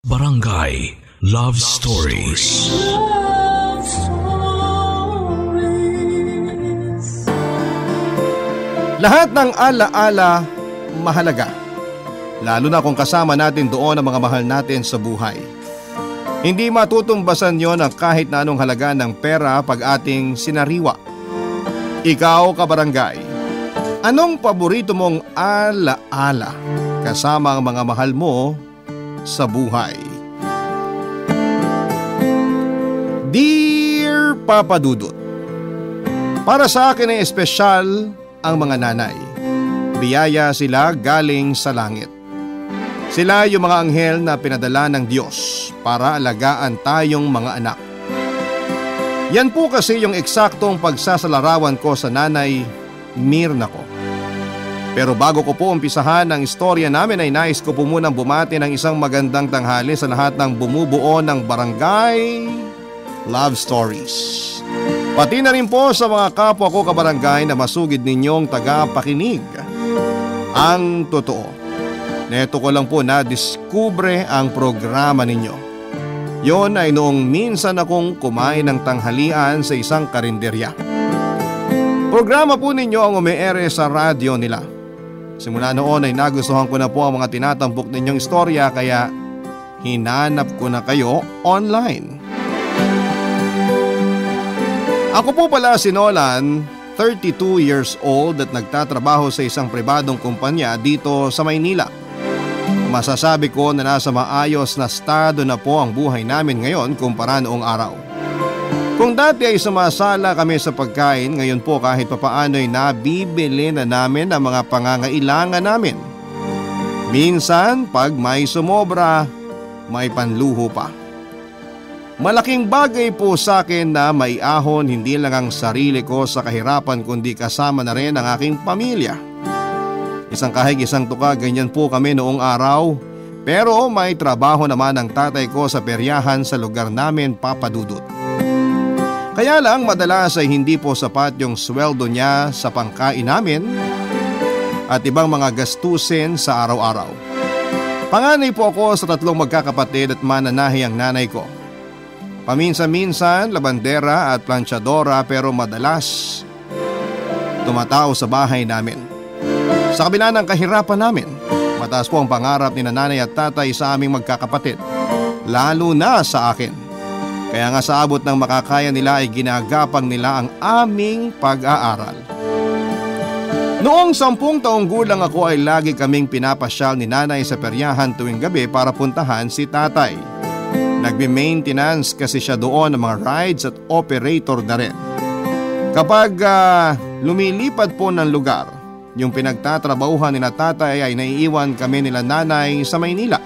Barangay Love Stories. Love Stories. Lahat ng alaala mahalaga, lalo na kung kasama natin doon ang mga mahal natin sa buhay. Hindi matutumbasan yon ang kahit na anong halaga ng pera pag ating sinariwa. Ikaw, kabarangay, anong paborito mong alaala kasama ang mga mahal mo sa buhay? Dear Papa Dudut, para sa akin ay espesyal ang mga nanay. Biyaya sila galing sa langit. Sila yung mga anghel na pinadala ng Diyos para alagaan tayong mga anak. Yan po kasi yung eksaktong pagsasalarawan ko sa nanay Mirna ko. Pero bago ko po umpisahan ang istorya namin ay nais ko po munang bumati ng isang magandang tanghali sa lahat ng bumubuo ng Barangay Love Stories. Pati na rin po sa mga kapwa ko kabarangay na masugid ninyong taga-pakinig. Ang totoo, neto ko lang po na-discover ang programa ninyo. Yon ay noong minsan akong kumain ng tanghalian sa isang karinderya. Programa po ninyo ang umiere sa radyo nila. Simula noon ay nagustuhan ko na po ang mga tinatampok ninyong istorya kaya hinanap ko na kayo online. Ako po pala si Nolan, 32 years old at nagtatrabaho sa isang pribadong kumpanya dito sa Maynila. Masasabi ko na nasa maayos na estado na po ang buhay namin ngayon kumpara noong araw. Kung dati ay sumasala kami sa pagkain, ngayon po kahit papaano ay nabibili na namin ang mga pangangailangan namin. Minsan pag may sumobra, may panluho pa. Malaking bagay po sa akin na maiahon hindi lang ang sarili ko sa kahirapan kundi kasama na rin ang aking pamilya. Isang kahig isang tuka, ganyan po kami noong araw. Pero may trabaho naman ang tatay ko sa peryahan sa lugar namin, Papa Dudut. Kaya lang madalas ay hindi po sapat yung sweldo niya sa pangkain namin at ibang mga gastusin sa araw-araw. Panganay po ako sa 3 magkakapatid at mananahi ang nanay ko. Paminsan-minsan labandera at planchadora pero madalas tumatao sa bahay namin. Sa kabila ng kahirapan namin, mataas po ang pangarap ni nanay at tatay sa aming magkakapatid, lalo na sa akin. Kaya nga sa abot ng makakaya nila ay ginagapang nila ang aming pag-aaral. Noong 10 taong gulang ako ay lagi kaming pinapasyal ni nanay sa peryahan tuwing gabi para puntahan si tatay. Nagbe-maintenance kasi siya doon ng mga rides at operator na rin. Kapag lumilipad po ng lugar, yung pinagtatrabahuhan ni tatay ay naiiwan kami nila nanay sa Maynila.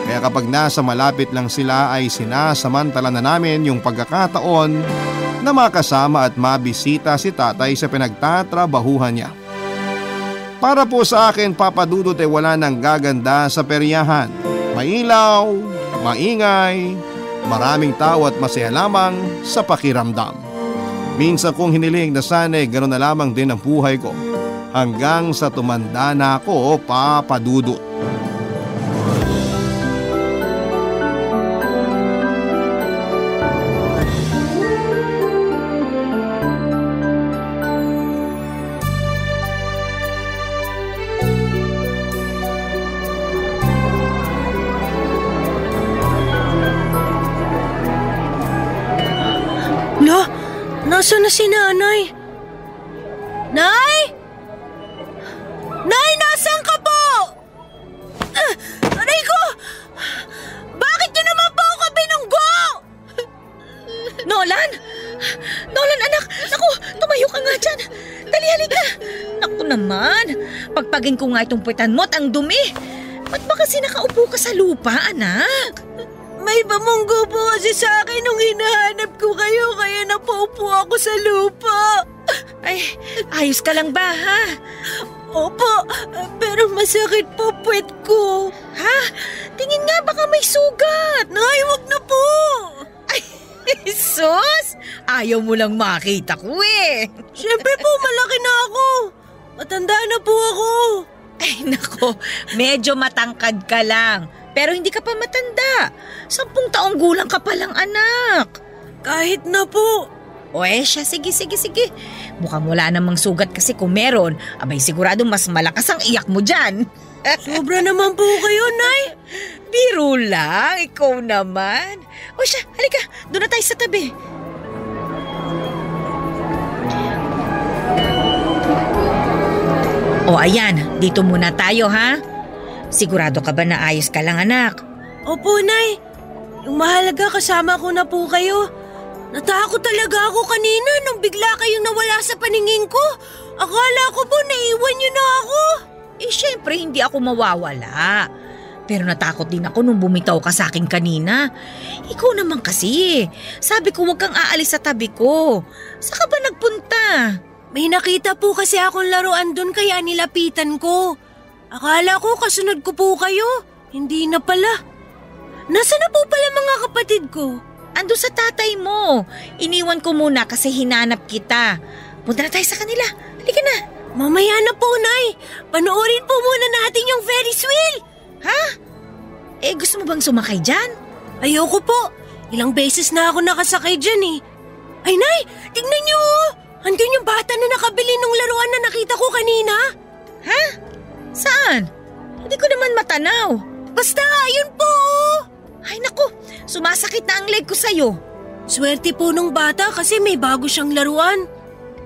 Kaya kapag nasa malapit lang sila ay sinasamantala na namin yung pagkakataon na makasama at mabisita si tatay sa pinagtatrabahuhan niya. Para po sa akin, Papa Dudut, ay wala nang gaganda sa peryahan. Mailaw, maingay, maraming tao at masaya lamang sa pakiramdam. Minsan kong hiniling na sana ay gano'n na lamang din ang buhay ko hanggang sa tumanda na ako, Papa Dudut. Nasaan na si nanay? Nay? Nay, nasaan ka po? Aray ko! Bakit niyo naman po ako binunggo? Nolan? Nolan, anak! Naku, tumayo ka nga dyan. Dali, halika. Naku naman, pagpagin ko nga itong puwetan mo at ang dumi. Ba't ba kasi nakaupo ka sa lupa, anak? May pamunggo po kasi sa akin nung hinahanap ko kayo kaya napaupo ako sa lupa. Ay, ayos ka lang ba, ha? Opo, pero masakit po puwet ko. Ha? Tingin nga baka may sugat. Nay, wag na po. Ay, sus! Ayaw mo lang makita ko eh. Siyempre po, malaki na ako. Matanda na po ako. Ay, nako, medyo matangkad ka lang. Pero hindi ka pa matanda. 10 taong gulang ka pa lang, anak. Kahit na po. O siya, sige. Mukhang wala namang sugat kasi kung meron, abay sigurado mas malakas ang iyak mo dyan. Sobra naman po kayo, Nay. Biro lang, ikaw naman. O siya, halika, doon na tayo sa tabi. O ayan, dito muna tayo ha. Sigurado ka ba na ayos ka lang, anak? Opo, Nay. Yung mahalaga kasama ko na po kayo. Natakot talaga ako kanina nung bigla kayong nawala sa paningin ko. Akala ko po naiwan niyo na ako. Syempre hindi ako mawawala. Pero natakot din ako nung bumitaw ka sa akin kanina. Ikaw naman kasi. Sabi ko huwag kang aalis sa tabi ko. Saan ka ba nagpunta? May nakita po kasi akong laruan dun kaya nilapitan ko. Akala ko kasunod ko po kayo. Hindi na pala. Nasaan na po pala mga kapatid ko? Ando sa tatay mo. Iniwan ko muna kasi hinanap kita. Punta na tayo sa kanila. Halika na. Mamaya na po, Nay. Panoorin po muna natin yung Ferris wheel. Ha? Gusto mo bang sumakay dyan? Ayoko po. Ilang beses na ako nakasakay dyan eh. Ay, Nay, tignan niyo. Andun yung bata na nakabili ng laruan na nakita ko kanina. Ha? Saan? Hindi ko naman matanaw. Basta, yun po. Ay naku, sumasakit na ang leg ko sa'yo. Swerte po nung bata kasi may bago siyang laruan.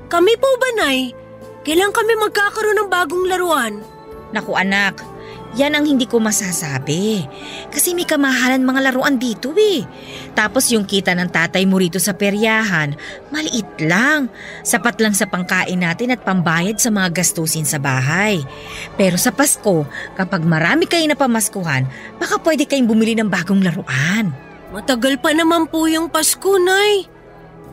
Kami po ba, Nay? Kailan kami magkakaroon ng bagong laruan? Naku anak, yan ang hindi ko masasabi. Kasi may kamahalan mga laruan dito eh. Tapos yung kita ng tatay mo rito sa peryahan, maliit lang. Sapat lang sa pangkain natin at pambayad sa mga gastusin sa bahay. Pero sa Pasko, kapag marami kayo na pamaskuhan, baka pwede kayong bumili ng bagong laruan. Matagal pa naman po yung Pasko, Nay.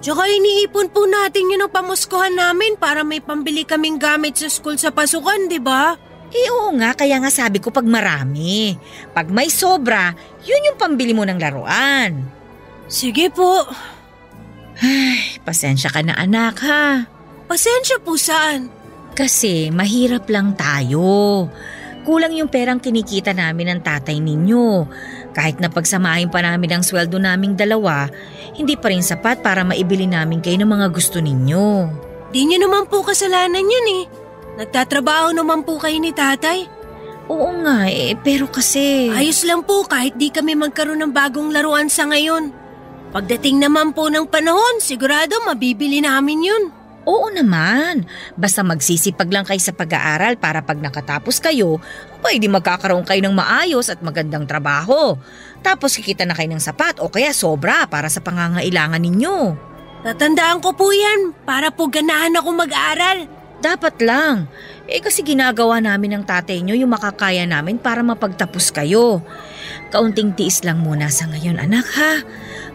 Tsaka iniipon po natin yun ang pamaskuhan namin para may pambili kaming gamit sa school sa pasukan, di ba? Oo nga, kaya nga sabi ko pag marami. Pag may sobra, yun yung pambili mo ng laruan. Sige po. Ay, pasensya ka na anak ha. Pasensya po saan? Kasi mahirap lang tayo. Kulang yung perang kinikita namin ng tatay ninyo. Kahit na pagsamahin pa namin ang sweldo naming dalawa, hindi pa rin sapat para maibili namin kayo ng mga gusto ninyo. Di nyo naman po kasalanan yun eh. Nagtatrabaho naman po kayo ni tatay. Oo nga pero kasi… Ayos lang po kahit di kami magkaroon ng bagong laruan sa ngayon. Pagdating naman po ng panahon, sigurado mabibili namin yun. Oo naman. Basta magsisipag lang kayo sa pag-aaral para pag nakatapos kayo, pwede magkakaroon kayo ng maayos at magandang trabaho. Tapos kikita na kayo ng sapat o kaya sobra para sa pangangailangan ninyo. Tatandaan ko po yan para po ganahan ako mag-aaral. Dapat lang. Kasi ginagawa namin ng tatay nyo yung makakaya namin para mapagtapos kayo. Kaunting tiis lang muna sa ngayon anak ha.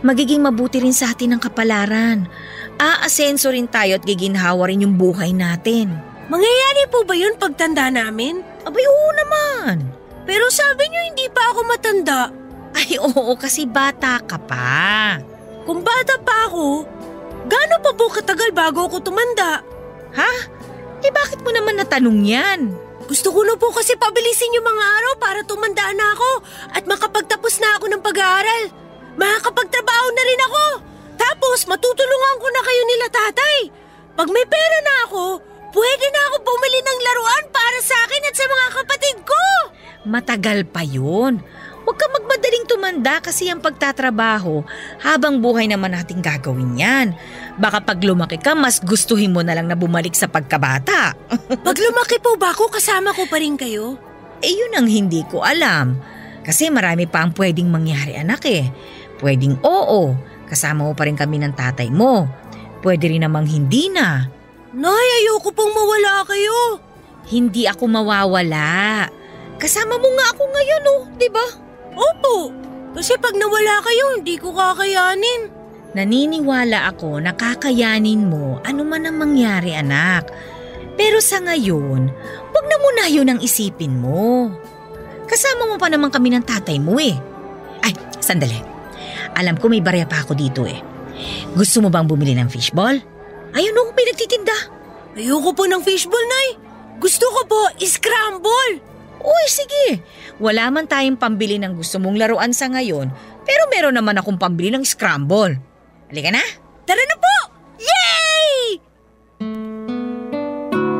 Magiging mabuti rin sa atin ang kapalaran. Aasenso rin tayo at giginhawa rin yung buhay natin. Mangyayari po ba yun pagtanda namin? Abay oo naman. Pero sabi nyo hindi pa ako matanda. Ay oo kasi bata ka pa. Kung bata pa ako, gaano pa po katagal bago ako tumanda? Ha? Bakit mo naman natanong yan? Gusto ko na po kasi pabilisin yung mga araw para tumanda na ako at makapagtapos na ako ng pag-aaral. Makakapagtrabaho na rin ako. Tapos matutulungan ko na kayo nila tatay. Pag may pera na ako, pwede na ako bumili ng laruan para sa akin at sa mga kapatid ko. Matagal pa yun. Huwag ka magmadaling tumanda kasi ang pagtatrabaho, habang buhay naman natin gagawin yan. Baka pag lumaki ka, mas gustuhin mo na lang na bumalik sa pagkabata. Pag lumaki po ba ako, kasama ko pa rin kayo? Yun ang hindi ko alam. Kasi marami pa ang pwedeng mangyari anak eh. Pwedeng oo, kasama mo pa rin kami ng tatay mo. Pwede rin namang hindi na. Nay, ayoko pong mawala kayo. Hindi ako mawawala. Kasama mo nga ako ngayon di ba? Opo, kasi pag nawala kayo, hindi ko kakayanin. Naniniwala ako na kakayanin mo ano man ang mangyari anak. Pero sa ngayon, wag na muna yun ang isipin mo. Kasama mo pa naman kami ng tatay mo eh. Ay, sandali. Alam ko may barya pa ako dito eh. Gusto mo bang bumili ng fishball? Ayun may nagtitinda. Ayoko po ng fishball, Nay. Gusto ko po scramble. Uy, sige. Wala man tayong pambili ng gusto mong laruan sa ngayon, pero meron naman akong pambili ng scramble. Halika na. Tara na po! Yay!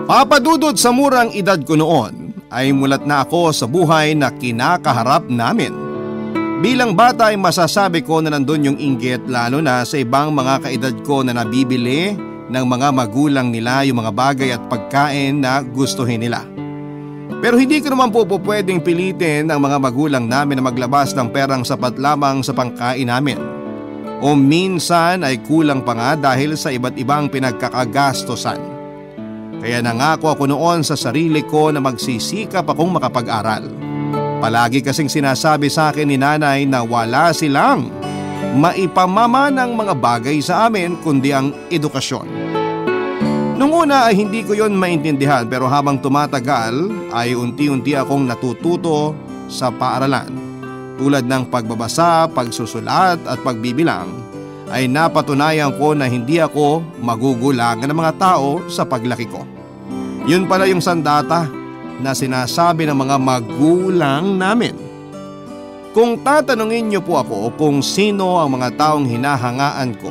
Papa Dudut, sa murang edad ko noon ay mulat na ako sa buhay na kinakaharap namin. Bilang bata ay masasabi ko na nandun yung inggit, lalo na sa ibang mga kaedad ko na nabibili ng mga magulang nila yung mga bagay at pagkain na gustuhin nila. Pero hindi ko naman po pwedeng pilitin ang mga magulang namin na maglabas ng perang sapat lamang sa pangkain namin. O minsan ay kulang pa nga dahil sa iba't ibang pinagkakagastosan. Kaya nangako ako noon sa sarili ko na magsisikap akong makapag-aral. Palagi kasing sinasabi sa akin ni nanay na wala silang maipamama ng mga bagay sa amin kundi ang edukasyon. Nung una ay hindi ko yon maintindihan, pero habang tumatagal ay unti-unti akong natututo sa paaralan. Tulad ng pagbabasa, pagsusulat at pagbibilang ay napatunayan ko na hindi ako magugulangan ng mga tao sa paglaki ko. Yun pala yung sandata na sinasabi ng mga magulang namin. Kung tatanungin niyo po ako kung sino ang mga taong hinahangaan ko,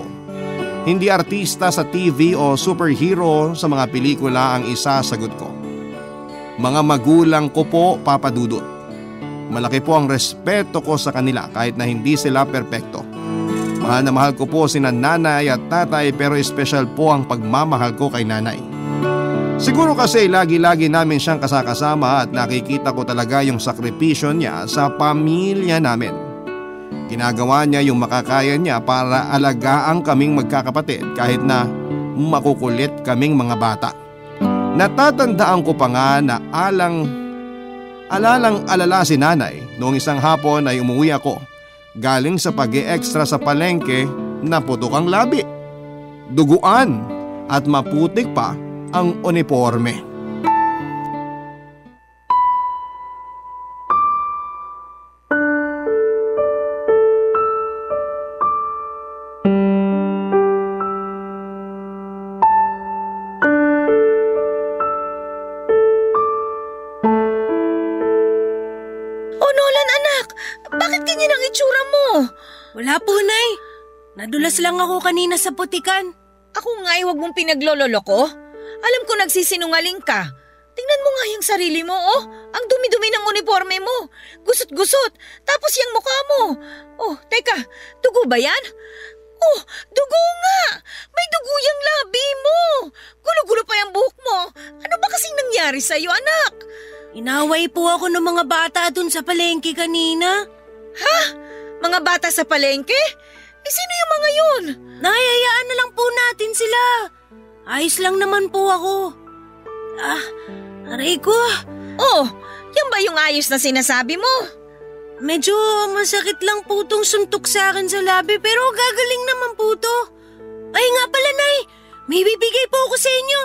hindi artista sa TV o superhero sa mga pelikula ang isasagot ko. Mga magulang ko po, Papa Dudut. Malaki po ang respeto ko sa kanila kahit na hindi sila perpekto. Mahal na mahal ko po sina nanay at tatay, pero espesyal po ang pagmamahal ko kay nanay. Siguro kasi lagi-lagi namin siyang kasakasama at nakikita ko talaga yung sakripisyo niya sa pamilya namin. Ginagawa niya yung makakaya niya para alagaan kaming magkakapatid kahit na makukulit kaming mga bata. Natatandaan ko pa nga na alalang-alala si nanay noong isang hapon ay umuwi ako galing sa pag-e-extra sa palengke na putok ang labi, duguan at maputik pa ang uniforme. Wala po, Nay. Nadulas lang ako kanina sa putikan. Ako nga ay huwag mong pinaglololoko. Alam ko nagsisinungaling ka. Tingnan mo nga yung sarili mo, oh. Ang dumi-dumi ng uniforme mo. Gusot-gusot. Tapos yung mukha mo. Oh, teka. Dugo ba yan? Oh, dugo nga. May dugo yung labi mo. Gulo-gulo pa yung buhok mo. Ano ba kasing nangyari sa'yo, anak? Inaway po ako ng mga bata dun sa palengke kanina. Ha? Mga bata sa palengke? Sino yung mga yun? Nahihayaan na lang po natin sila. Ayos lang naman po ako. Aray ko. Oh, yan ba yung ayos na sinasabi mo? Medyo masakit lang po tong suntok sa akin sa labi, pero gagaling naman po to. Ay nga pala, Nay. May bibigay po ako sa inyo.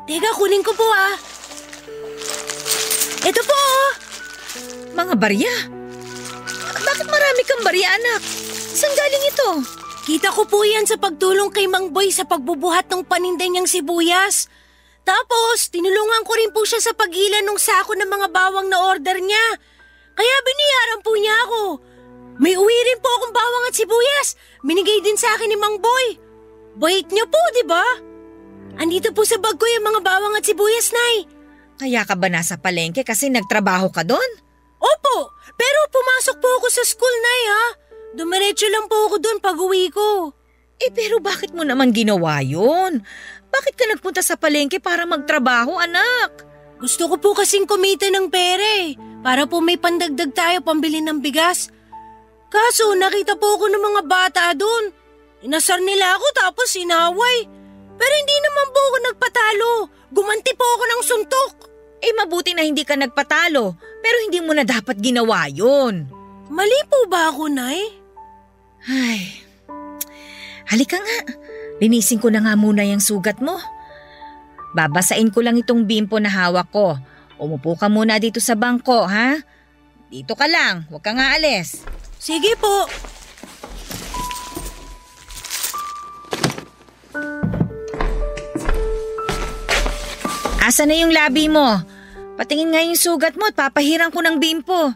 Teka, kunin ko po Ito po. Mga barya? Bakit marami kang barya, anak? Saan galing ito? Kita ko po yan sa pagtulong kay Mang Boy sa pagbubuhat ng paninda niyang sibuyas. Tapos, tinulungan ko rin po siya sa paghilan ng sako ng mga bawang na order niya. Kaya biniyaran po niya ako. May uwi rin po akong bawang at sibuyas. Binigay din sa akin ni Mang Boy. Bait niyo po, di ba? Andito po sa bag ko yung mga bawang at sibuyas, Nay. Kaya ka ba nasa palengke kasi nagtrabaho ka doon? Opo, pero pumasok po ako sa school, Nay, ha? Dumiretso lang po ako doon pag-uwi ko. Pero bakit mo naman ginawa yun? Bakit ka nagpunta sa palengke para magtrabaho, anak? Gusto ko po kasing kumita ng pera para po may pandagdag tayo pambili ng bigas. Kaso nakita po ako ng mga bata doon. Inasar nila ako tapos inaway. Pero hindi naman po ako nagpatalo. Gumanti po ako ng suntok. Mabuti na hindi ka nagpatalo, pero hindi mo na dapat ginawa yun. Mali po ba ako, Nay? Ay, halika nga. Linisin ko na nga muna yung sugat mo. Babasain ko lang itong bimpo na hawak ko. Umupo ka muna dito sa bangko, ha? Dito ka lang, huwag ka nga alis. Sige po. Asa na yung labi mo? Patingin nga yung sugat mo at papahiran ko ng bimpo.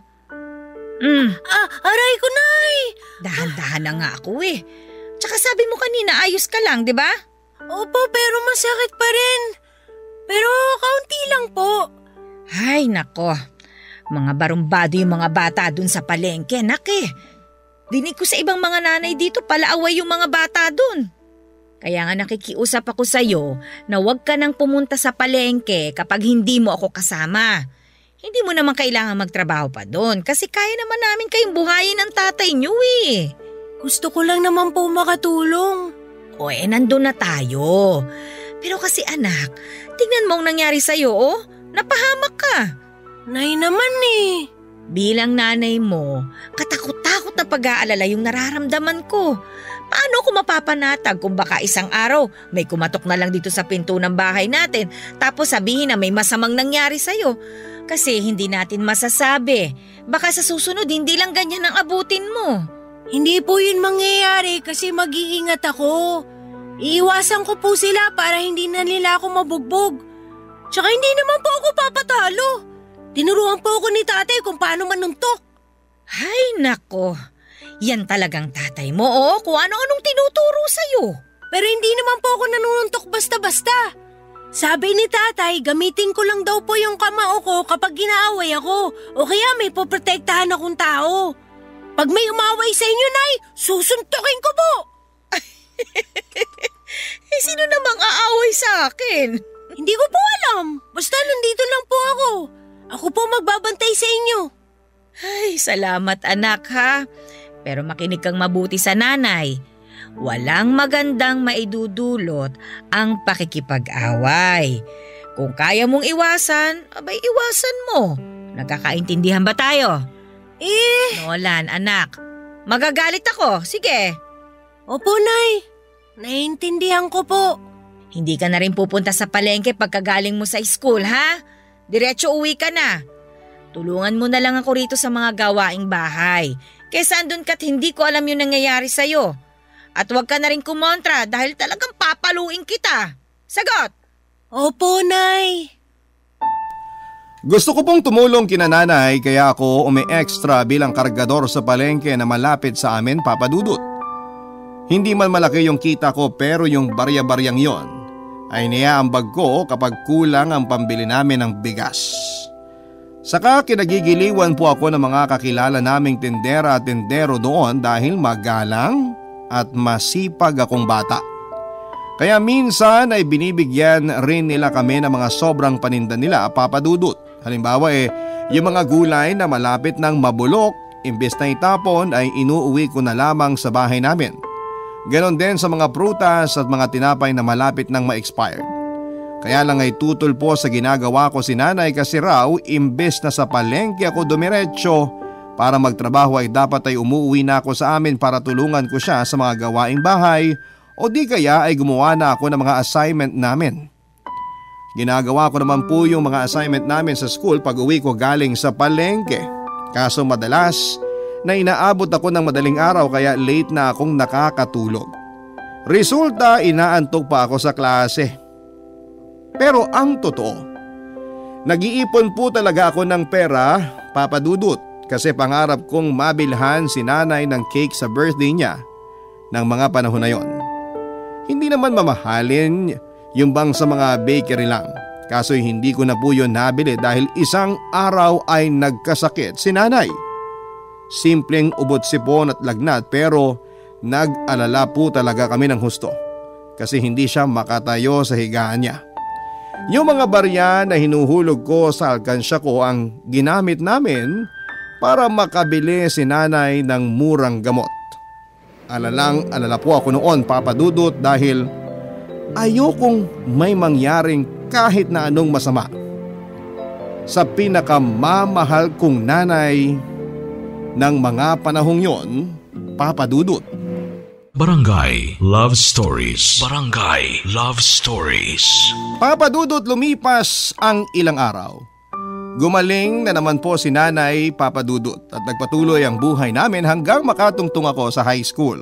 Aray ko, Nay! Dahan-dahan na nga ako eh. Tsaka sabi mo kanina ayos ka lang, di ba? Opo, pero masakit pa rin. Pero kaunti lang po. Ay, nako. Mga barumbado yung mga bata dun sa palengke, nak eh. Dinig ko sa ibang mga nanay dito palaaway yung mga bata dun. Kaya nga nakikiusap ako sa'yo na huwag ka nang pumunta sa palengke kapag hindi mo ako kasama. Hindi mo naman kailangan magtrabaho pa doon kasi kaya naman namin kayong buhayin ng tatay niyo eh. Gusto ko lang naman po makatulong. O nandun na tayo. Pero kasi anak, tignan mo ang nangyari sa'yo oh. Napahamak ka. Nay naman eh. Bilang nanay mo, katakot-takot na pag-aalala yung nararamdaman ko. Paano ko mapapanatag kung baka isang araw may kumatok na lang dito sa pinto ng bahay natin tapos sabihin na may masamang nangyari sa'yo? Kasi hindi natin masasabi. Baka sa susunod hindi lang ganyan ang abutin mo. Hindi po yun mangyayari kasi mag-iingat ako. Iiwasan ko po sila para hindi na nila ako mabugbog. Tsaka hindi naman po ako papatalo. Tinuruan po ako ni tatay kung paano manuntok. Ay nako, yan talagang tatay mo kung ano-anong tinuturo sa'yo. Pero hindi naman po ako nanununtok basta-basta. Sabi ni tatay, gamitin ko lang daw po yung kamao ko kapag ginaaway ako o kaya may poprotektahan akong tao. Pag may umaway sa inyo, Nay, susuntukin ko po. Sino namang aaway sa akin? Hindi ko po alam. Basta nandito lang po ako. Ako po magbabantay sa inyo. Ay, salamat anak ha. Pero makinig kang mabuti sa nanay. Walang magandang maidudulot ang pakikipag-away. Kung kaya mong iwasan, abay iwasan mo. Nagkakaintindihan ba tayo? Nolan, anak. Magagalit ako. Sige. Opo, Nay. Naiintindihan ko po. Hindi ka na rin pupunta sa palengke pagkagaling mo sa school, ha? Diretso uwi ka na. Tulungan mo na lang ako rito sa mga gawaing bahay. Kesa andun ka't hindi ko alam yung nangyayari sa'yo. At huwag ka na rin kumontra dahil talagang papaluin kita. Sagot! Opo, Nay. Gusto ko pong tumulong kina nanay kaya ako umi-extra bilang kargador sa palengke na malapit sa amin, Papa Dudut. Hindi man malaki yung kita ko pero yung barya-baryang yon ay niyaambag ko kapag kulang ang pambili namin ng bigas. Saka kinagigiliwan po ako ng mga kakilala naming tindera at tindero doon dahil magalang at masipag akong bata. Kaya minsan ay binibigyan rin nila kami ng mga sobrang paninda nila, Papa Dudut. Halimbawa yung mga gulay na malapit ng mabulok, imbes na itapon ay inuuwi ko na lamang sa bahay namin. Ganon din sa mga prutas at mga tinapay na malapit ng ma-expired. Kaya lang ay tutol po sa ginagawa ko si nanay kasi raw imbes na sa palengke ako dumiretso para magtrabaho ay dapat ay umuwi na ako sa amin para tulungan ko siya sa mga gawaing bahay o di kaya ay gumawa na ako ng mga assignment namin. Ginagawa ko naman po yung mga assignment namin sa school pag uwi ko galing sa palengke. Kaso madalas na inaabot ako ng madaling araw kaya late na akong nakakatulog. Resulta, inaantok pa ako sa klase. Pero ang totoo, nag-iipon po talaga ako ng pera, Papa Dudut, kasi pangarap kong mabilhan si nanay ng cake sa birthday niya ng mga panahon na yon. Hindi naman mamahalin yung bang sa mga bakery lang. Kaso hindi ko na po yun nabili dahil isang araw ay nagkasakit si nanay. Simpleng ubot sipon at lagnat pero nag-alala po talaga kami ng husto kasi hindi siya makatayo sa higaan niya. Yung mga barya na hinuhulog ko sa alkansya ko ang ginamit namin para makabili si nanay ng murang gamot. Alala po ako noon, Papa Dudut, dahil ayokong may mangyaring kahit na anong masama sa pinakamamahal kong nanay ng mga panahong yon, Papa Dudut. Barangay Love Stories. Barangay Love Stories. Papa Dudut, lumipas ang ilang araw. Gumaling na naman po si nanay, Papa Dudut, at nagpatuloy ang buhay namin hanggang makatungtong ako sa high school.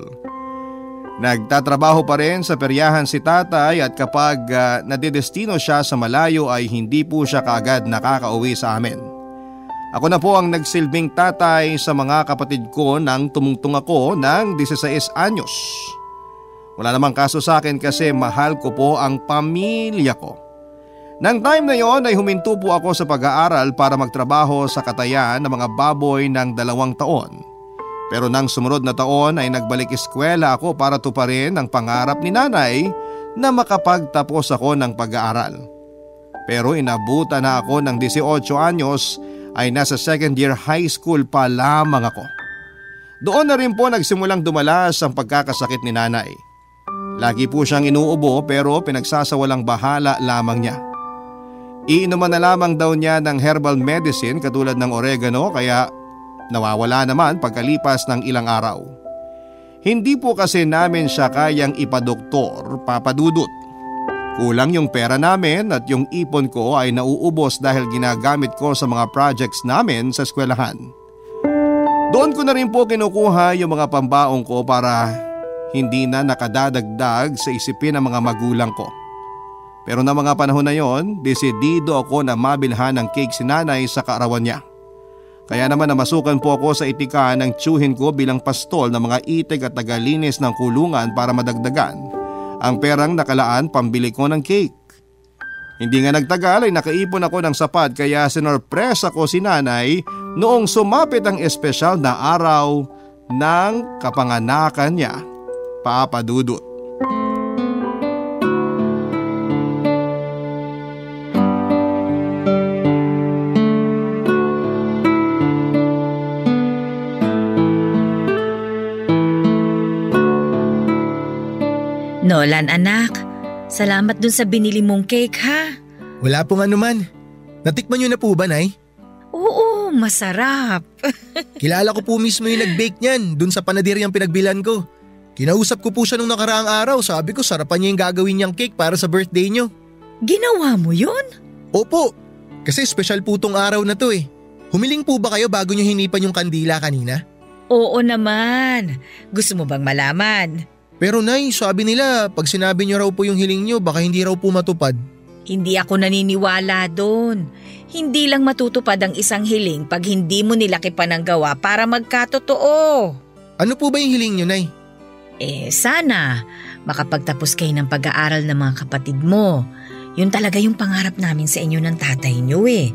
Nagtatrabaho pa rin sa peryahan si tatay at kapag nadidestino siya sa malayo ay hindi po siya kaagad nakakauwi sa amin. Ako na po ang nagsilbing tatay sa mga kapatid ko nang tumungtong ako ng 16 anyos. Wala namang kaso sa akin kasi mahal ko po ang pamilya ko. Nang time na yon ay huminto po ako sa pag-aaral para magtrabaho sa katayan ng mga baboy ng 2 taon. Pero nang sumunod na taon ay nagbalik eskwela ako para tuparin ang pangarap ni nanay na makapagtapos ako ng pag-aaral. Pero inabutan na ako ng 18 anyos ay nasa second year high school pa lamang ako. Doon na rin po nagsimulang dumalas ang pagkakasakit ni nanay. Lagi po siyang inuubo pero pinagsasawalang bahala lamang niya. Iinuman na lamang daw niya ng herbal medicine katulad ng oregano kaya nawawala naman pagkalipas ng ilang araw. Hindi po kasi namin siya kayang ipadoktor, Papa Dudut. Kulang yung pera namin at yung ipon ko ay nauubos dahil ginagamit ko sa mga projects namin sa eskwelahan. Doon ko na rin po kinukuha yung mga pambaong ko para hindi na nakadadagdag sa isipin ng mga magulang ko. Pero na mga panahon na yon, desidido ako na mabilhan ng cake si nanay sa kaarawan niya. Kaya naman namasukan po ako sa itika ng tiyuhin ko bilang pastol ng mga itig at tagalinis ng kulungan para madagdagan ang perang nakalaan pambili ko ng cake. Hindi nga nagtagal ay nakaipon ako ng sapat kaya sinorpresa ko si nanay noong sumapit ang espesyal na araw ng kapanganakan niya, Papa Dudut. Nolan anak, salamat dun sa binili mong cake ha. Wala pong anuman. Natikman niyo na po ba, Nay? Oo, masarap. Kilala ko po mismo yung nag-bake niyan dun sa panaderyang pinagbilan ko. Kinausap ko po siya nung nakaraang araw. Sabi ko sarapan niya yung gagawin niyang cake para sa birthday niyo. Ginawa mo yun? Opo, kasi special po tong araw na to eh. Humiling po ba kayo bago niyo hinipan yung kandila kanina? Oo naman. Gusto mo bang malaman? Pero Nay, sabi nila pag sinabi niyo raw po yung hiling niyo baka hindi raw po matupad. Hindi ako naniniwala doon. Hindi lang matutupad ang isang hiling pag hindi mo nilaki pa ng gawa para magkatotoo. Ano po ba yung hiling niyo, Nay? Sana makapagtapos kayo ng pag-aaral ng mga kapatid mo. Yun talaga yung pangarap namin sa inyo ng tatay niyo eh.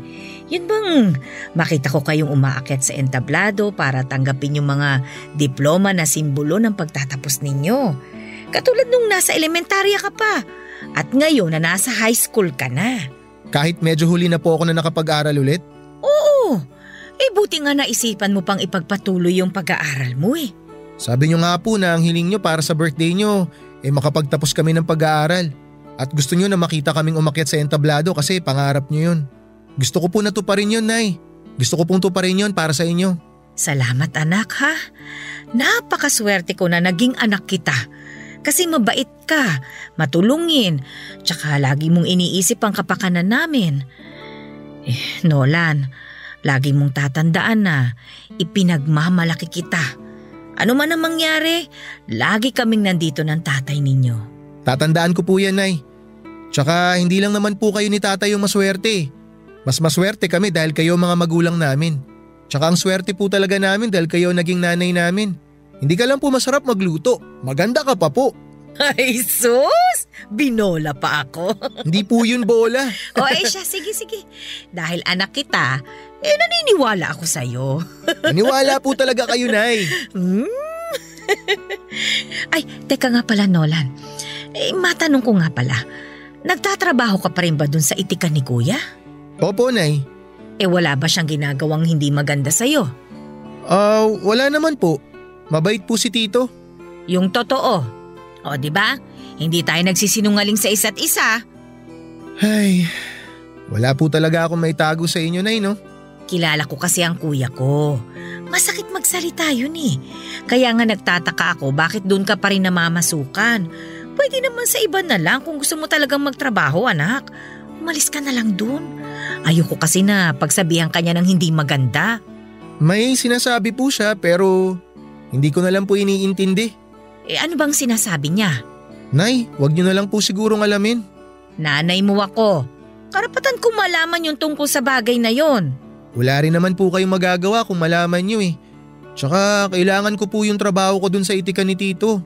Yun bang makita ko kayong umaakyat sa entablado para tanggapin yung mga diploma na simbolo ng pagtatapos ninyo. Katulad nung nasa elementarya ka pa at ngayon na nasa high school ka na. Kahit medyo huli na po ako na nakapag-aral ulit? Oo, buti nga naisipan mo pang ipagpatuloy yung pag-aaral mo eh. Sabi niyo nga po na ang hiling niyo para sa birthday niyo makapagtapos kami ng pag-aaral. At gusto niyo na makita kaming umakyat sa entablado kasi pangarap niyo yun. Gusto ko po natuparin yun, Nay. Gusto ko pong tuparin yun para sa inyo. Salamat anak ha. Napakaswerte ko na naging anak kita. Kasi mabait ka, matulungin, tsaka lagi mong iniisip ang kapakanan namin. Nolan, lagi mong tatandaan na ipinagmamalaki kita. Ano man ang mangyari, lagi kaming nandito ng tatay ninyo. Tatandaan ko po yan, Nay. Tsaka hindi lang naman po kayo ni tatay yung maswerte. Mas maswerte kami dahil kayo mga magulang namin. Tsaka ang swerte po talaga namin dahil kayo naging nanay namin. Hindi ka lang po masarap magluto, maganda ka pa po. Ay sus! Binola pa ako. Hindi po yun bola. Siya, sige. Dahil anak kita, naniniwala ako sa'yo. Naniwala po talaga kayo, Nay. Ay, teka nga pala Nolan. Matanong ko nga pala, nagtatrabaho ka pa rin ba dun sa itikan ni Kuya? Opo, Nay. Wala ba siyang ginagawang hindi maganda sa'yo? Wala naman po. Mabait po si Tito. Yung totoo. O, diba? Hindi tayo nagsisinungaling sa isa't isa. Ay, wala po talaga akong may tago sa inyo, Nay, no? Kilala ko kasi ang kuya ko. Masakit magsalita yun eh. Kaya nga nagtataka ako bakit doon ka pa rin namamasukan. Pwede naman sa iba na lang kung gusto mo talagang magtrabaho, anak. Umalis ka na lang doon. Ayoko kasi na pagsabihan ka niya ng hindi maganda. May sinasabi po siya pero hindi ko na lang po iniintindi. Ano bang sinasabi niya? Nay, wag niyo na lang po sigurong alamin. Nanay mo ako. Karapatan kong malaman yung tungkol sa bagay na yon. Wala rin naman po kayong magagawa kung malaman niyo eh. Tsaka kailangan ko po yung trabaho ko dun sa itikan ni Tito.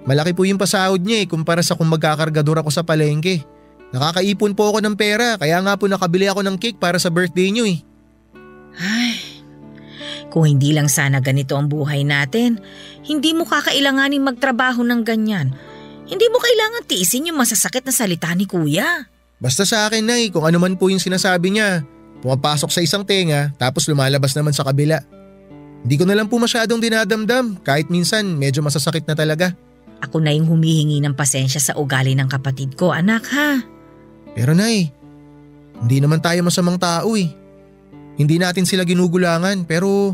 Malaki po yung pasahod niya kumpara sa kung magkakargador ako sa palengke. Nakakaipon po ako ng pera kaya nga po nakabili ako ng cake para sa birthday niyo eh. Ay, kung hindi lang sana ganito ang buhay natin, hindi mo kakailanganin magtrabaho ng ganyan. Hindi mo kailangan tiisin yung masasakit na salita ni Kuya. Basta sa akin, Nay, kung ano man po yung sinasabi niya, pumapasok sa isang tenga tapos lumalabas naman sa kabila. Hindi ko na lang po masyadong dinadamdam kahit minsan medyo masasakit na talaga. Ako na yung humihingi ng pasensya sa ugali ng kapatid ko, anak ha. Pero Nay, hindi naman tayo masamang tao eh. Hindi natin sila ginugulangan pero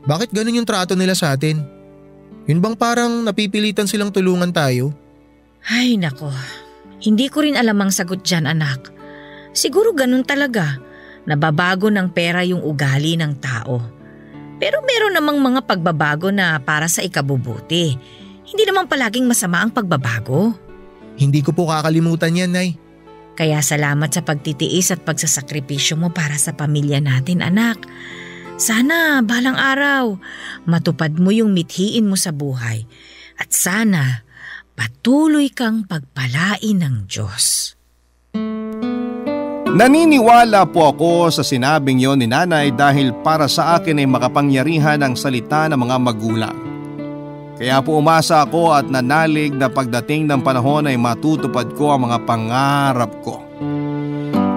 bakit ganun yung trato nila sa atin? Yun bang parang napipilitan silang tulungan tayo? Ay nako, hindi ko rin alam ang sagot dyan anak. Siguro ganun talaga, nababago ng pera yung ugali ng tao. Pero meron namang mga pagbabago na para sa ikabubuti. Hindi naman palaging masama ang pagbabago. Hindi ko po kakalimutan yan, Nay. Kaya salamat sa pagtitiis at pagsasakripisyo mo para sa pamilya natin, anak. Sana balang araw, matupad mo yung mithiin mo sa buhay. At sana, patuloy kang pagpalain ng Diyos. Naniniwala po ako sa sinabing yon ni Nanay dahil para sa akin ay makapangyarihan ang salita ng mga magulang. Kaya po umasa ako at nanalig na pagdating ng panahon ay matutupad ko ang mga pangarap ko.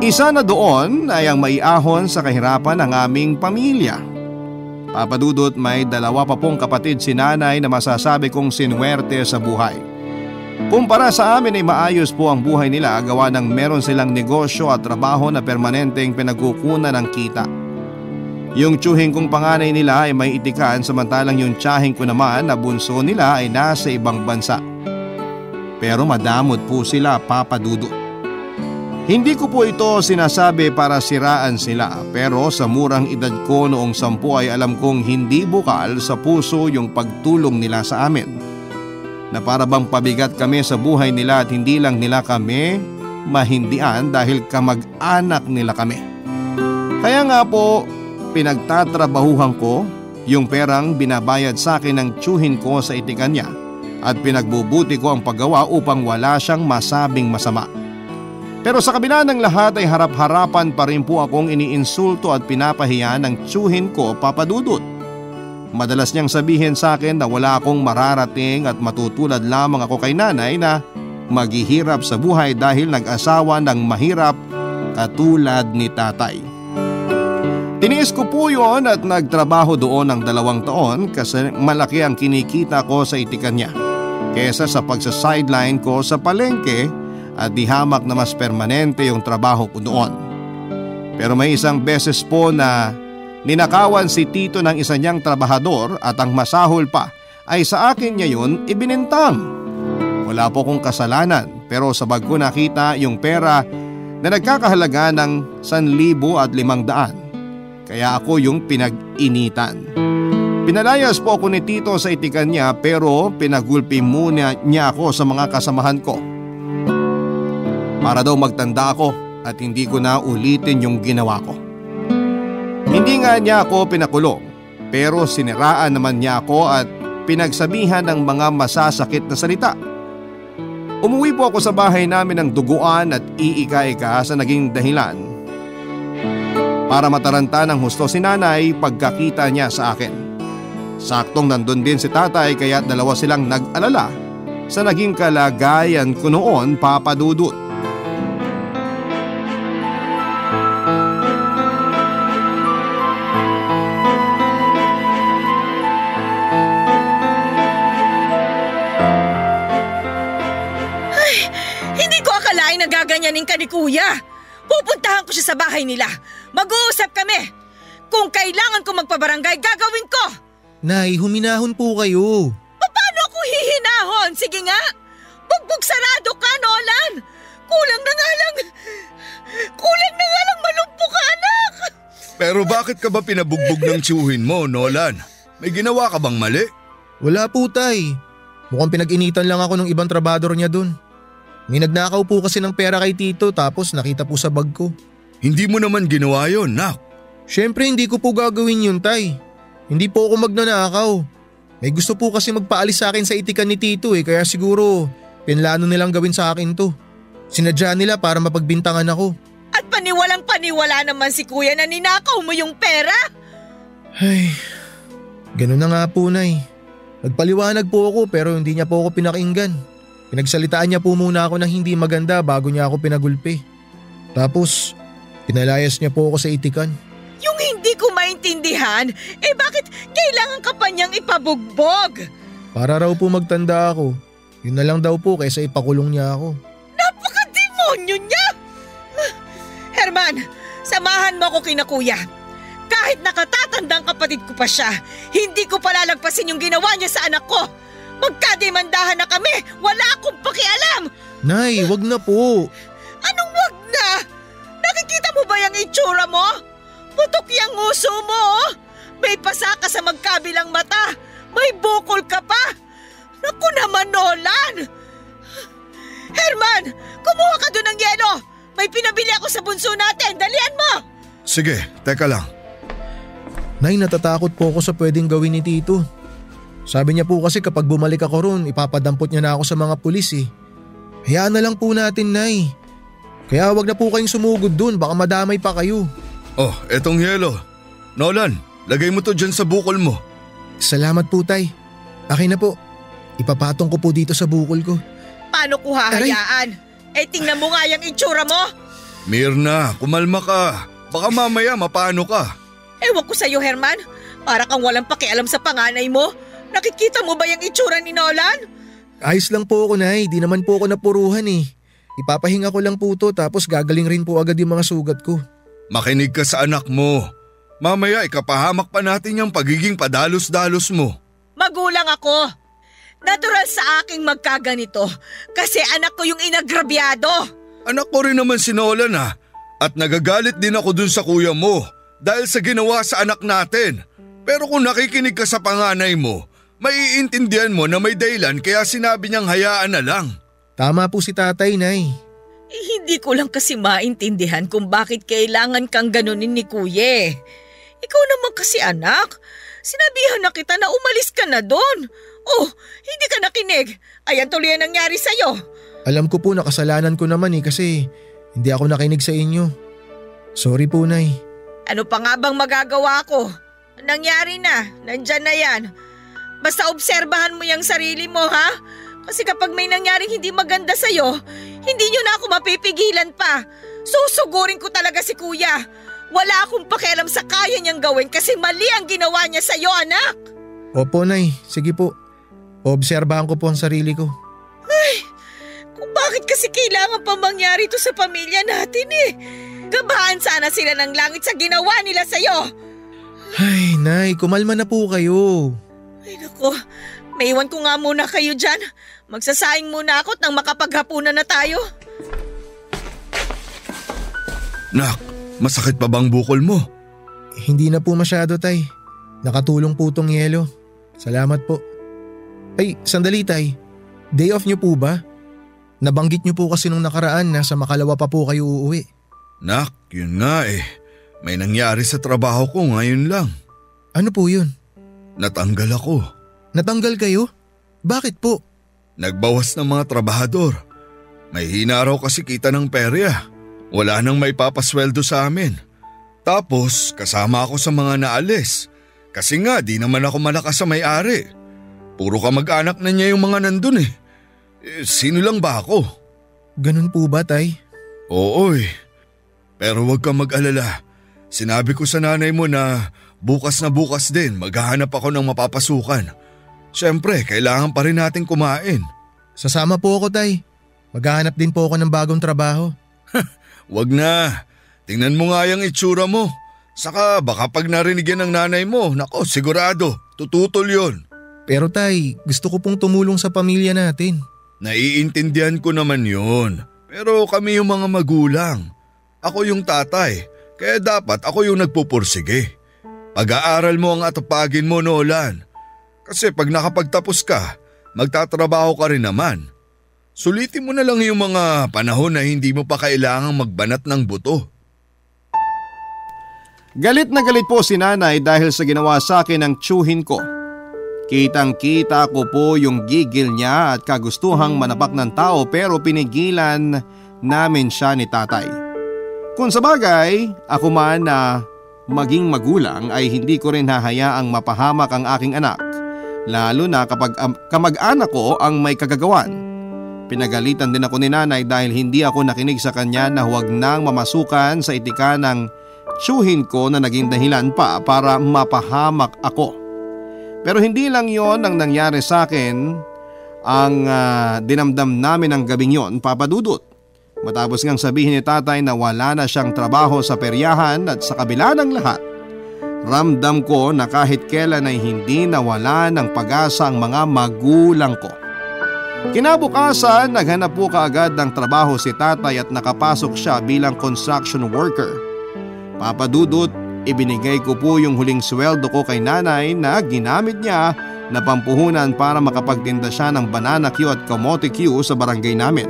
Isa na doon ay ang maiahon sa kahirapan ng aming pamilya. Papa Dudut, may 2 pa pong kapatid si Nanay na masasabi kong sinuwerte sa buhay. Kumpara sa amin ay maayos po ang buhay nila gawa ng meron silang negosyo at trabaho na permanenteng pinagkukunan ng kita. Yung tiyuhin kong panganay nila ay may itikan samantalang yung tiyahin ko naman na bunso nila ay nasa ibang bansa. Pero madamot po sila, Papa Dudut. Hindi ko po ito sinasabi para siraan sila pero sa murang edad ko noong 10 ay alam kong hindi bukal sa puso yung pagtulong nila sa amin. Na para bang pabigat kami sa buhay nila at hindi lang nila kami mahindian dahil kamag-anak nila kami. Kaya nga po, pinagtatrabahuhan ko yung perang binabayad sa akin ng tiyuhin ko sa itikan niya at pinagbubuti ko ang paggawa upang wala siyang masabing masama. Pero sa kabila ng lahat ay harap-harapan pa rin po akong iniinsulto at pinapahiya ng tiyuhin ko, Papa Dudut. Madalas niyang sabihin sa akin na wala akong mararating at matutulad lamang ako kay Nanay na maghihirap sa buhay dahil nag-asawa ng mahirap katulad ni Tatay. Tiniis ko po yun at nagtrabaho doon ng 2 taon kasi malaki ang kinikita ko sa itikan niya kesa sa pagsa-sideline ko sa palengke at di hamak na mas permanente yung trabaho ko doon. Pero may isang beses po na ninakawan si Tito ng isa niyang trabahador at ang masahol pa ay sa akin niya yun ibinintang. Wala po kong kasalanan pero sabag ko nakita yung pera na nagkakahalaga ng 1,500. Kaya ako yung pinag-initan. Pinalayas po ako ni Tito sa itikan niya pero pinagulpi muna niya ako sa mga kasamahan ko. Para daw magtanda ako at hindi ko na ulitin yung ginawa ko. Hindi nga niya ako pinakulong pero siniraan naman niya ako at pinagsabihan ng mga masasakit na salita. Umuwi po ako sa bahay namin ng duguan at iika-ika sa naging dahilan para mataranta ng husto si Nanay pagkakita niya sa akin. Saktong nandun din si Tatay kaya 2 silang nag-alala sa naging kalagayan ko noon, Papa Dudut. Ay, hindi ko akalain na gaganyanin ka ni Kuya. Pupuntahan ko siya sa bahay nila. Mag-uusap kami. Kung kailangan ko magpabarangay, gagawin ko. Nay, huminahon po kayo. Paano ako hihinahon? Sige nga. Bugbog sarado ka, Nolan. Kulang na nga lang malumpo ka, anak. Pero bakit ka ba pinabugbog ng tiyuhin mo, Nolan? May ginawa ka bang mali? Wala po, Tay. Mukhang pinag-initan lang ako ng ibang trabador niya dun. May nagnakaw po kasi ng pera kay Tito tapos nakita po sa bag ko. Hindi mo naman ginawa yon, Nak. Siyempre hindi ko po gagawin yun, Tay. Hindi po ako magnanakaw. May gusto po kasi magpaalis sa akin sa itikan ni Tito kaya siguro pinlano nilang gawin sa akin to. Sinadya nila para mapagbintangan ako. At paniwalang paniwala naman si Kuya na ninakaw mo yung pera. Ay, ganun na nga po, Nay. Nagpaliwanag po ako pero hindi niya po ako pinakinggan. Pinagsalitaan niya po muna ako ng hindi maganda bago niya ako pinagulpi. Tapos, pinalayas niya po ako sa itikan. Yung hindi ko maintindihan, bakit kailangan ka pa niyang ipabugbog? Para raw po magtanda ako. Yun na lang daw po kaysa ipakulong niya ako. Napaka-demonyo niya! Herman, samahan mo ako kina Kuya. Kahit nakatatandang kapatid ko pa siya, hindi ko palalagpasin yung ginawa niya sa anak ko. Magkademandahan na kami, wala akong pakialam! Nay, wag na po. Anong wag na? Nakikita mo ba yung itsura mo? Putok yung nguso mo, oh. May pasa ka sa magkabilang mata. May bukol ka pa. Naku naman, Nolan! Herman, kumuha ka doon ng yelo. May pinabili ako sa bunso natin. Dalian mo! Sige, teka lang. Nay, natatakot po ako sa pwedeng gawin ni Tito. Sabi niya po kasi kapag bumalik ako ron, ipapadampot niya na ako sa mga pulis Hayaan na lang po natin, Nay. Kaya wag na po kayong sumugod dun, baka madamay pa kayo. Oh, etong yelo. Nolan, lagay mo to dyan sa bukol mo. Salamat po, Tay. Akin na po. Ipapatong ko po dito sa bukol ko. Paano ko hahayaan? Tingnan mo nga yung itsura mo. Mirna, kumalma ka. Baka mamaya mapano ka. Ewan ko sa'yo, Herman. Para kang walang pakialam sa panganay mo. Nakikita mo ba yung itsura ni Nolan? Ayos lang po ako, Nay. Di naman po ako napuruhan Ipapahinga ko lang po to tapos gagaling rin po agad yung mga sugat ko. Makinig ka sa anak mo. Mamaya ikapahamak pa natin yung pagiging padalos-dalos mo. Magulang ako. Natural sa aking magkaganito kasi anak ko yung inagrabyado. Anak ko rin naman si Nolan At nagagalit din ako dun sa kuya mo dahil sa ginawa sa anak natin. Pero kung nakikinig ka sa panganay mo, maiintindihan mo na may dahilan kaya sinabi niyang hayaan na lang. Tama po si Tatay, Nay. Hindi ko lang kasi maintindihan kung bakit kailangan kang ganunin ni Kuya. Ikaw naman kasi anak. Sinabihan na kita na umalis ka na doon. Oh, hindi ka nakinig. Ayan tuloy ang nangyari sa'yo. Alam ko po na kasalanan ko naman kasi hindi ako nakinig sa inyo. Sorry po, Nay. Ano pa nga bang magagawa ko? Nangyari na, nandyan na yan. Basta obserbahan mo yung sarili mo, ha? Kasi kapag may nangyaring hindi maganda sa'yo, hindi nyo na ako mapipigilan pa. Susugurin ko talaga si Kuya. Wala akong pakialam sa kaya niyang gawin kasi mali ang ginawa niya sa'yo, anak. Opo, Nay. Sige po. Obserbahan ko po ang sarili ko. Ay, kung bakit kasi kailangan pa mangyari ito sa pamilya natin Gabahan sana sila ng langit sa ginawa nila sa'yo. Ay, Nay, kumalma na po kayo. Ay, naku. Maiwan ko nga muna kayo dyan. Magsasaing muna ako nang makapaghapunan na tayo. Nak, masakit pa bang bukol mo? Hindi na po masyado, Tay. Nakatulong po tong yelo. Salamat po. Ay, sandali, Tay. Day off niyo po ba? Nabanggit niyo po kasi nung nakaraan na sa Makalawa pa po kayo uuwi. Nak, yun nga May nangyari sa trabaho ko ngayon lang. Ano po yun? Natanggal ako. Natanggal kayo? Bakit po? Nagbawas ng mga trabahador. May hina raw kasi kita ng perya. Wala nang may papasweldo sa amin. Tapos kasama ako sa mga naalis. Kasi nga di naman ako malakas sa may-ari. Puro kamag-anak na niya yung mga nandun Sino lang ba ako? Ganun po ba, Tay? Oo Pero huwag kang mag-alala. Sinabi ko sa nanay mo na bukas din maghahanap ako ng mapapasukan. Siyempre, kailangan pa rin natin kumain. Sasama po ako, Tay. Maghahanap din po ako ng bagong trabaho. Wag na. Tingnan mo nga yung itsura mo. Saka baka pag narinig yan ng nanay mo, nako sigurado, tututol yun. Pero Tay, gusto ko pong tumulong sa pamilya natin. Naiintindihan ko naman yun. Pero kami yung mga magulang. Ako yung tatay, kaya dapat ako yung nagpupursige. Pag-aaral mo ang atupagin mo, Nolan. Kasi pag nakapagtapos ka, magtatrabaho ka rin naman. Sulitin mo na lang yung mga panahon na hindi mo pa kailangang magbanat ng buto. Galit na galit po si nanay dahil sa ginawa sa akin ng tiyuhin ko. Kitang-kita ko po yung gigil niya at kagustuhang manapak ng tao pero pinigilan namin siya ni tatay. Kung sabagay, ako man na maging magulang ay hindi ko rin hahayaang mapahamak ang aking anak, lalo na kapag kamag-anak ko ang may kagagawan. Pinagalitan din ako ni nanay dahil hindi ako nakinig sa kanya na huwag nang mamasukan sa itika ng tiyuhin ko na naging dahilan pa para mapahamak ako. Pero hindi lang yon ang nangyari sa akin, ang dinamdam namin ang gabing yon, Papa Dudut. Matapos ngang sabihin ni tatay na wala na siyang trabaho sa peryahan at sa kabila ng lahat, ramdam ko na kahit kailan ay hindi nawala ng pag-asa ang mga magulang ko. Kinabukasan, naghanap po kaagad ng trabaho si tatay at nakapasok siya bilang construction worker. Papa Dudut, ibinigay ko po yung huling sweldo ko kay nanay na ginamit niya na pampuhunan para makapagtinda siya ng banana Q at kamote Q sa barangay namin.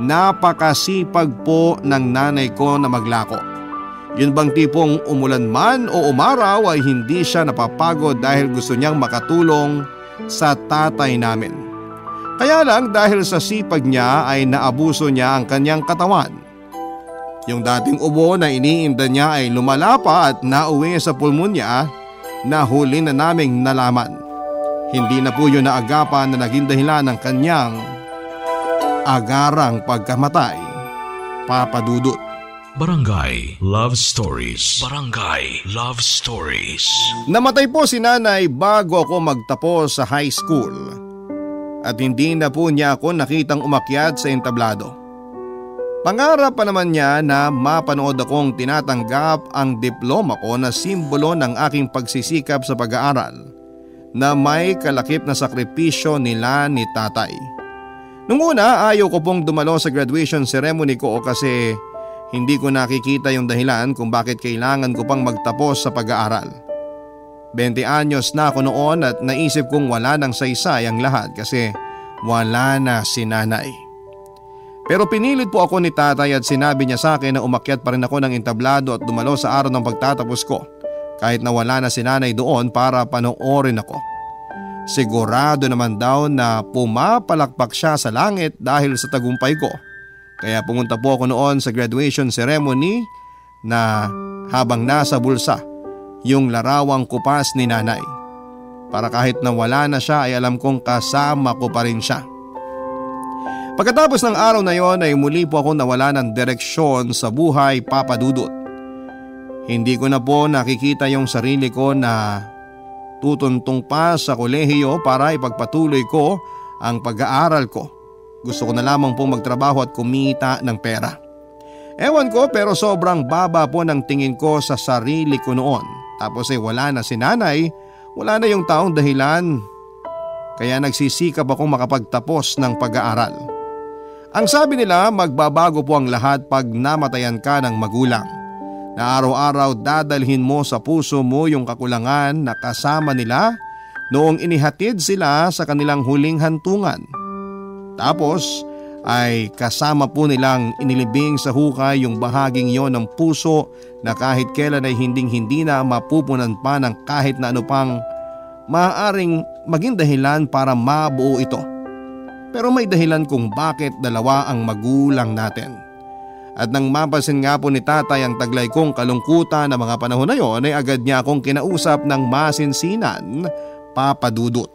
Napakasipag po ng nanay ko na maglako. Yun bang tipong umulan man o umaraw ay hindi siya napapagod dahil gusto niyang makatulong sa tatay namin. Kaya lang dahil sa sipag niya ay naabuso niya ang kanyang katawan. Yung dating ubo na iniinda niya ay lumala pa at nauwi sa pulmonya na huli na naming nalaman. Hindi na po yun naagapan na naging dahilan ng kanyang agarang pagkamatay, Papa Dudut. Barangay Love Stories. Barangay Love Stories. Namatay po si nanay bago ako magtapos sa high school at hindi na po niya ako nakitang umakyat sa entablado. Pangarap pa naman niya na mapanood akong tinatanggap ang diploma ko na simbolo ng aking pagsisikap sa pag-aaral na may kalakip na sakripisyo nila ni tatay. Nung una, ayaw ko pong dumalo sa graduation ceremony ko kasi hindi ko nakikita yung dahilan kung bakit kailangan ko pang magtapos sa pag-aaral. 20 anyos na ako noon at naisip kong wala nang saysay ang lahat kasi wala na si nanay. Pero pinilit po ako ni tatay at sinabi niya sa akin na umakyat pa rin ako ng entablado at dumalo sa araw ng pagtatapos ko kahit na wala na si nanay doon para panoorin ako. Sigurado naman daw na pumapalakpak siya sa langit dahil sa tagumpay ko. Kaya pumunta po ako noon sa graduation ceremony na habang nasa bulsa yung larawang kupas ni nanay. Para kahit na wala na siya ay alam kong kasama ko pa rin siya. Pagkatapos ng araw na yon ay muli po ako nawala ng direksyon sa buhay, Papa Dudut. Hindi ko na po nakikita yung sarili ko na tutuntong pa sa kolehiyo para ipagpatuloy ko ang pag-aaral ko. Gusto ko na lamang pong magtrabaho at kumita ng pera. Ewan ko pero sobrang baba po ng tingin ko sa sarili ko noon. Tapos ay wala na si nanay, wala na yung taong dahilan. Kaya nagsisikap akong makapagtapos ng pag-aaral. Ang sabi nila magbabago po ang lahat pag namatayan ka ng magulang. Na araw-araw dadalhin mo sa puso mo yung kakulangan na kasama nila noong inihatid sila sa kanilang huling hantungan. Tapos ay kasama po nilang inilibing sa hukay yung bahaging yon ng puso na kahit kailan ay hinding-hindi na mapupunan pa ng kahit na ano pang maaaring maging dahilan para mabuo ito. Pero may dahilan kung bakit dalawa ang magulang natin. At nang mapasin nga po ni tatay ang taglay kong kalungkutan na mga panahon na yon ay agad niya akong kinausap ng masinsinan, Papa Dudut.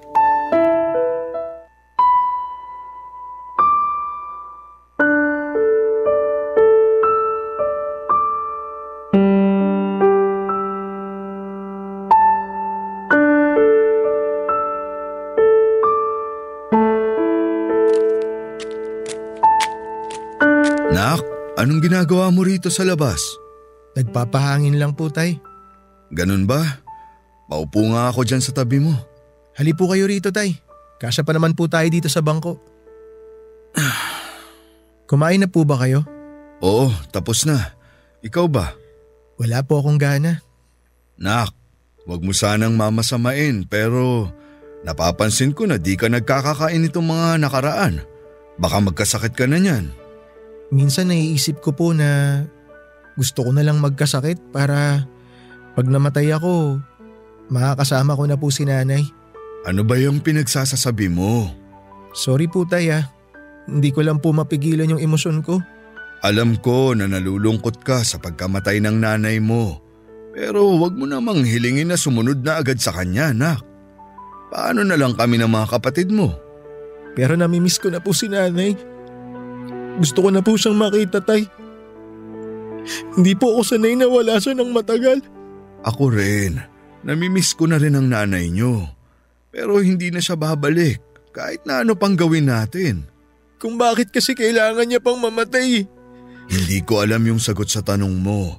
Nak, anong ginagawa mo rito sa labas? Nagpapahangin lang po, tay. Ganun ba? Paupo nga ako dyan sa tabi mo. Hali po kayo rito, tay. Kasya pa naman po tayo dito sa bangko. Kumain na po ba kayo? Oo, tapos na. Ikaw ba? Wala po akong gana. Nak, wag mo sanang mamasamain pero Napapansin ko na di ka nagkakakain itong mga nakaraan. Baka magkasakit ka na niyan. Minsan naiisip ko po na gusto ko na lang magkasakit para pag namatay ako, makakasama ko na po si nanay. Ano ba yung pinagsasasabi mo? Sorry po tay ah. Hindi ko lang po mapigilan yung emosyon ko. Alam ko na nalulungkot ka sa pagkamatay ng nanay mo. Pero wag mo namang hilingin na sumunod na agad sa kanya, anak. Paano na lang kami ng mga kapatid mo? Pero namimiss ko na po si nanay. Gusto ko na po siyang makita, tay. Hindi po ako sanay na wala siya ng matagal. Ako rin. Namimiss ko na rin ang nanay niyo. Pero hindi na siya babalik kahit na ano pang gawin natin. Kung bakit kasi kailangan niya pang mamatay. Hindi ko alam yung sagot sa tanong mo.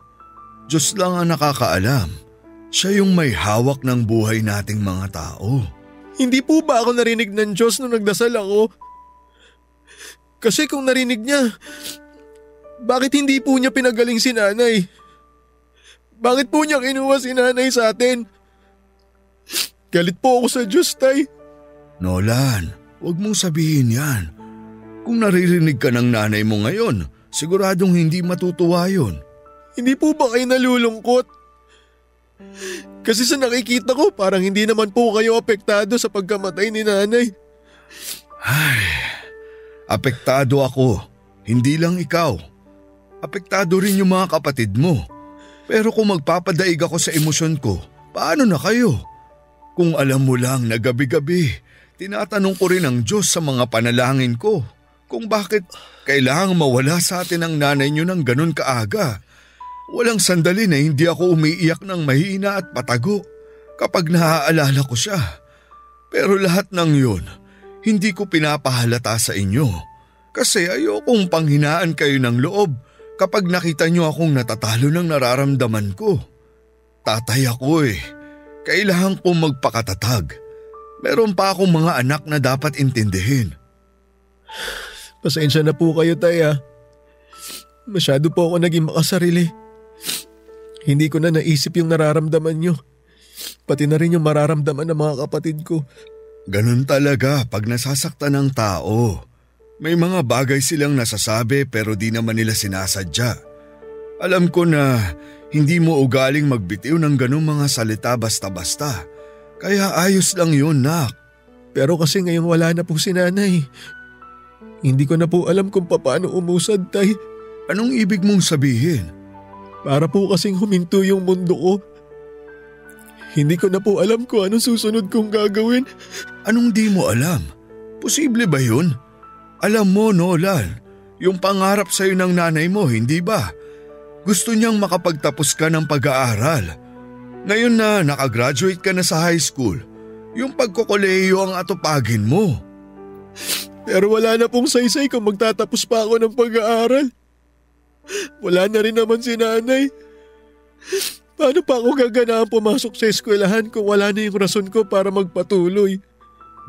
Diyos lang ang nakakaalam. Siya yung may hawak ng buhay nating mga tao. Hindi po ba ako narinig ng Diyos nung nagdasal ako? Kasi kung narinig niya, bakit hindi po niya pinagaling si nanay? Bakit po niya kinuha si nanay sa atin? Galit po ako sa Diyos, tay. Nolan, huwag mong sabihin yan. Kung naririnig ka ng nanay mo ngayon, siguradong hindi matutuwa yun. Hindi po ba kayo nalulungkot? Kasi sa nakikita ko, parang hindi naman po kayo apektado sa pagkamatay ni nanay. Ay, apektado ako. Hindi lang ikaw. Apektado rin yung mga kapatid mo. Pero kung magpapadaig ako sa emosyon ko, paano na kayo? Kung alam mo lang na gabi-gabi, tinatanong ko rin ang Diyos sa mga panalangin ko kung bakit kailangang mawala sa atin ang nanay niyo ng ganun kaaga. Walang sandali na hindi ako umiiyak ng mahina at patago kapag naaalala ko siya. Pero lahat ng yun, hindi ko pinapahalata sa inyo. Kasi ayokong panghinaan kayo ng loob kapag nakita niyo akong natatalo ng nararamdaman ko. Tatay ako eh. Kailangan kong magpakatatag. Meron pa akong mga anak na dapat intindihin. Pasensya na po kayo, tay ah. Masyado po ako naging makasarili. Hindi ko na naisip yung nararamdaman nyo. Pati na rin yung mararamdaman ng mga kapatid ko. Ganun talaga pag nasasaktan ng tao. May mga bagay silang nasasabi pero di naman nila sinasadya. Alam ko na hindi mo ugaling magbitiw ng ganung mga salita basta-basta. Kaya ayos lang yun, nak. Pero kasi ngayong wala na po si nanay. Hindi ko na po alam kung paano umusad, tay. Anong ibig mong sabihin? Para po kasing huminto yung mundo ko. Hindi ko na po alam kung anong susunod kong gagawin. Anong di mo alam? Posible ba yun? Alam mo, Nolan, yung pangarap sa'yo ng nanay mo, hindi ba? Gusto niyang makapagtapos ka ng pag-aaral. Ngayon na nakagraduate ka na sa high school, yung pagkokolehiyo ang atupagin mo. Pero wala na pong saysay kung magtatapos pa ako ng pag-aaral. Wala na rin naman si nanay. Paano pa ako gaganahan pumasok sa eskwelahan kung wala na yung rason ko para magpatuloy?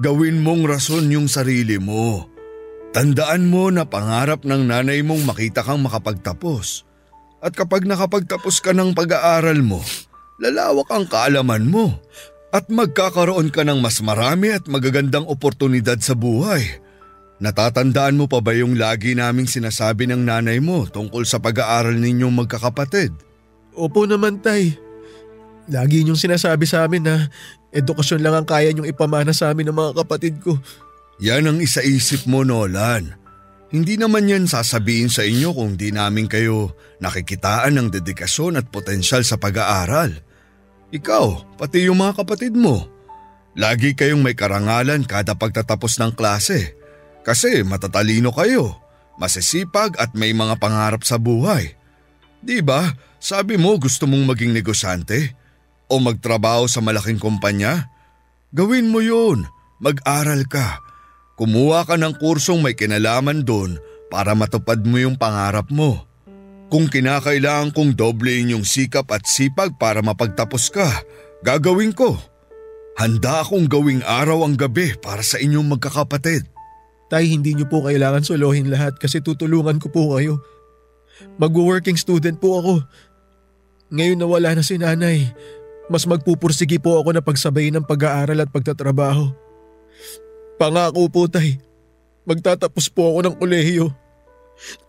Gawin mong rason yung sarili mo. Tandaan mo na pangarap ng nanay mong makita kang makapagtapos. At kapag nakapagtapos ka ng pag-aaral mo, lalawak ang kaalaman mo. At magkakaroon ka ng mas marami at magagandang oportunidad sa buhay. Natatandaan mo pa ba yung lagi naming sinasabi ng nanay mo tungkol sa pag-aaral ninyong magkakapatid? Opo naman, tay. Lagi niyong sinasabi sa amin na edukasyon lang ang kaya niyong ipamana sa amin ng mga kapatid ko. Yan ang isaisip mo, Nolan. Hindi naman yan sasabihin sa inyo kung di namin kayo nakikitaan ng dedikasyon at potensyal sa pag-aaral. Ikaw, pati yung mga kapatid mo. Lagi kayong may karangalan kada pagtatapos ng klase. Kasi matatalino kayo, masisipag at may mga pangarap sa buhay. Di ba, sabi mo gusto mong maging negosyante? O magtrabaho sa malaking kumpanya? Gawin mo yun, mag-aral ka. Kumuha ka ng kursong may kinalaman doon para matupad mo yung pangarap mo. Kung kinakailangan kong doblein yung sikap at sipag para mapagtapos ka, gagawin ko. Handa akong gawing araw ang gabi para sa inyong magkakapatid. Tay, hindi niyo po kailangan solohin lahat kasi tutulungan ko po kayo. Mag-working student po ako. Ngayon na wala na si nanay, mas magpupursigi po ako na pagsabay ng pag-aaral at pagtatrabaho. Pangako po, Tay. Magtatapos po ako ng kolehiyo.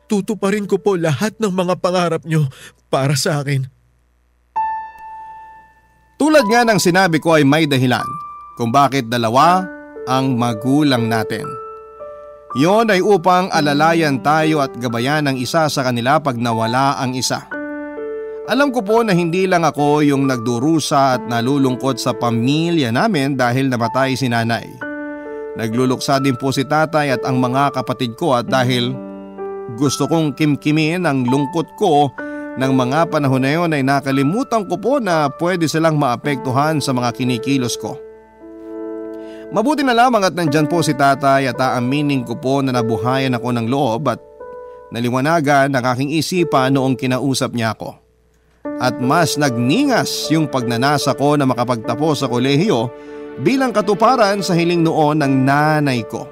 Tutuparin ko po lahat ng mga pangarap nyo para sa akin. Tulad nga ng sinabi ko ay may dahilan kung bakit dalawa ang magulang natin. Yon ay upang alalayan tayo at gabayan ang isa sa kanila pag nawala ang isa. Alam ko po na hindi lang ako yung nagdurusa at nalulungkot sa pamilya namin dahil namatay si nanay. Nagluluksa din po si tatay at ang mga kapatid ko at dahil gusto kong kimkimin ang lungkot ko ng mga panahon na yun ay nakalimutan ko po na pwede silang maapektuhan sa mga kinikilos ko. Mabuti na lamang at nandyan po si tatay at aaminin ko po na nabuhayan ako ng loob at naliwanagan ang aking isipan noong kinausap niya ako. At mas nagningas yung pagnanasa ko na makapagtapos sa kolehiyo bilang katuparan sa hiling noon ng nanay ko.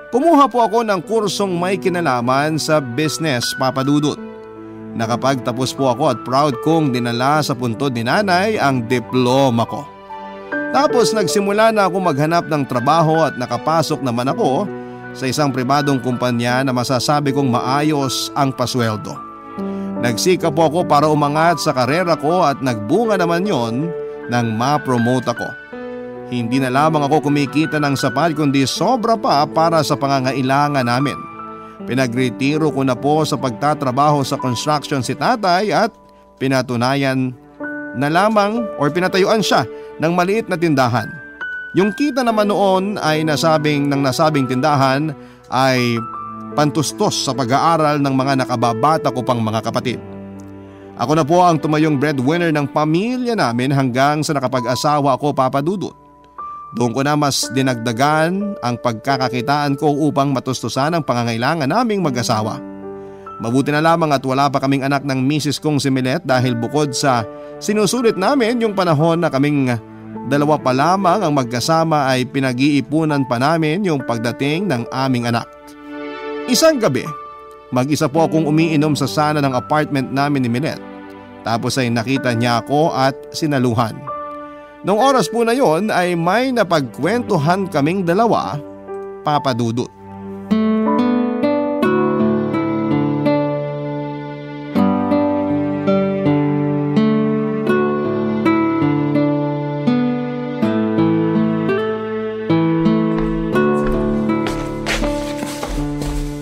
Kumuha po ako ng kursong may kinalaman sa business, Papa Dudut. Nakapagtapos po ako at proud kong dinala sa puntod ni nanay ang diploma ko. Tapos nagsimula na ako maghanap ng trabaho at nakapasok naman ako sa isang pribadong kumpanya na masasabi kong maayos ang pasweldo. Nagsikap po ako para umangat sa karera ko at nagbunga naman yon nang ma-promote ako. Hindi na lamang ako kumikita ng sapat kundi sobra pa para sa pangangailangan namin. Pinagretiro ko na po sa pagtatrabaho sa construction si tatay at pinatayuan siya ng maliit na tindahan. Yung kita naman noon ay nasabing tindahan ay pantustos sa pag-aaral ng mga nakababata ko pang mga kapatid. Ako na po ang tumayong breadwinner ng pamilya namin hanggang sa nakapag-asawa ako, Papa Dudut. Doon ko na mas dinagdagan ang pagkakakitaan ko upang matustusan ang pangangailangan naming mag-asawa. Mabuti na lamang at wala pa kaming anak ng misis kong si Milet dahil bukod sa sinusulit namin yung panahon na kaming dalawa pa lamang ang magkasama ay pinag-iipunan pa namin yung pagdating ng aming anak. Isang gabi, mag-isa po akong umiinom sa sala ng apartment namin ni Milet. Tapos ay nakita niya ako at sinaluhan. Noong oras po na yon ay may napagkwentuhan kaming dalawa, Papa Dudut.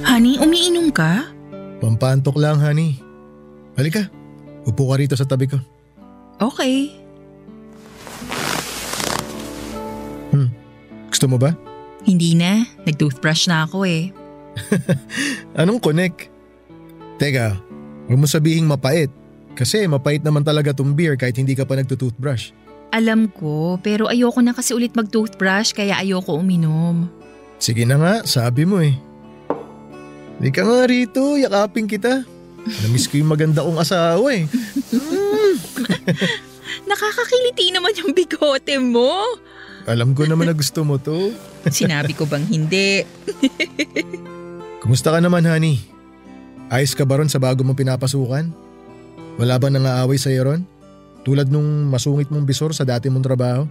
Honey, umiinom ka? Pampantok lang, honey. Halika, upo ka rito sa tabi ko. Okay. Gusto mo ba? Hindi na. Nag-toothbrush na ako eh. Anong connect? Teka, huwag mo sabihing mapait. Kasi mapait naman talaga tong beer kahit hindi ka pa nagtutoothbrush. Alam ko, pero ayoko na kasi ulit mag-toothbrush kaya ayoko uminom. Sige na nga, sabi mo eh. Hindi ka nga rito, yakapin kita. Namiss ko yung maganda kong asawa eh. Nakakakiliti naman yung bigote mo. Alam ko naman na gusto mo to. Sinabi ko bang hindi? Kumusta ka naman, honey? Ayos ka ba ron sa bago mong pinapasukan? Wala ba nang-aaway sa'yo ron? Tulad nung masungit mong bisor sa dati mong trabaho?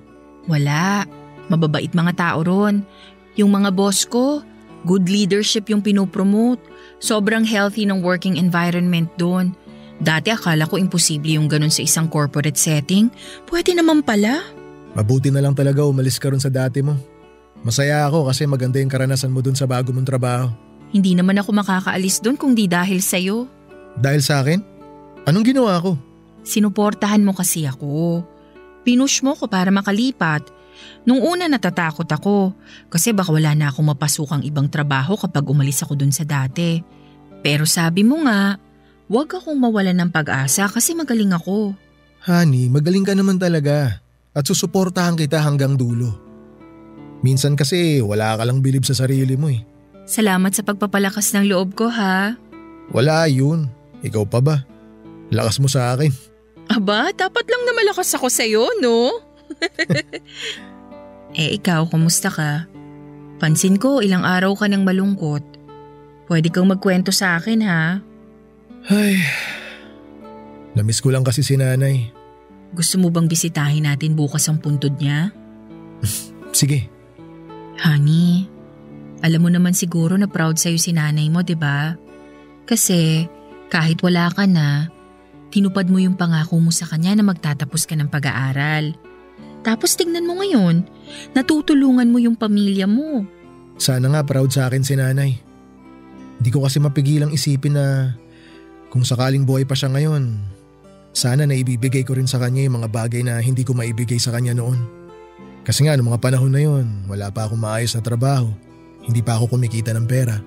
Wala. Mababait mga tao ron. Yung mga boss ko, good leadership yung pinopromote. Sobrang healthy ng working environment doon. Dati akala ko imposible yung ganun sa isang corporate setting. Pwede naman pala. Mabuti na lang talaga umalis ka ron sa dati mo. Masaya ako kasi maganda yung karanasan mo dun sa bago mong trabaho. Hindi naman ako makakaalis dun kung di dahil sa'yo. Dahil sa akin? Anong ginawa ko? Sinuportahan mo kasi ako. Pinush mo ko para makalipat. Nung una natatakot ako kasi baka wala na akong mapasukang ibang trabaho kapag umalis ako dun sa dati. Pero sabi mo nga, huwag akong mawalan ng pag-asa kasi magaling ako. Honey, magaling ka naman talaga. At susuportahan kita hanggang dulo. Minsan kasi wala ka lang bilib sa sarili mo eh. Salamat sa pagpapalakas ng loob ko ha. Wala yun. Ikaw pa ba? Lakas mo sa akin. Aba, dapat lang na malakas ako sa'yo, no? Ikaw, kumusta ka? Pansin ko ilang araw ka nang malungkot. Pwede kang magkwento sa akin ha? Ay, namiss ko lang kasi si nanay. Gusto mo bang bisitahin natin bukas ang puntod niya? Sige. Honey, alam mo naman siguro na proud sa'yo si nanay mo, 'di ba? Kasi kahit wala ka na, tinupad mo yung pangako mo sa kanya na magtatapos ka ng pag-aaral. Tapos tingnan mo ngayon, natutulungan mo yung pamilya mo. Sana nga proud sa akin si nanay. Hindi ko kasi mapigilang isipin na kung sakaling buhay pa siya ngayon, sana na ibibigay ko rin sa kanya yung mga bagay na hindi ko maibigay sa kanya noon. Kasi nga noong mga panahon na yun, wala pa akong maayos na trabaho. Hindi pa ako kumikita ng pera.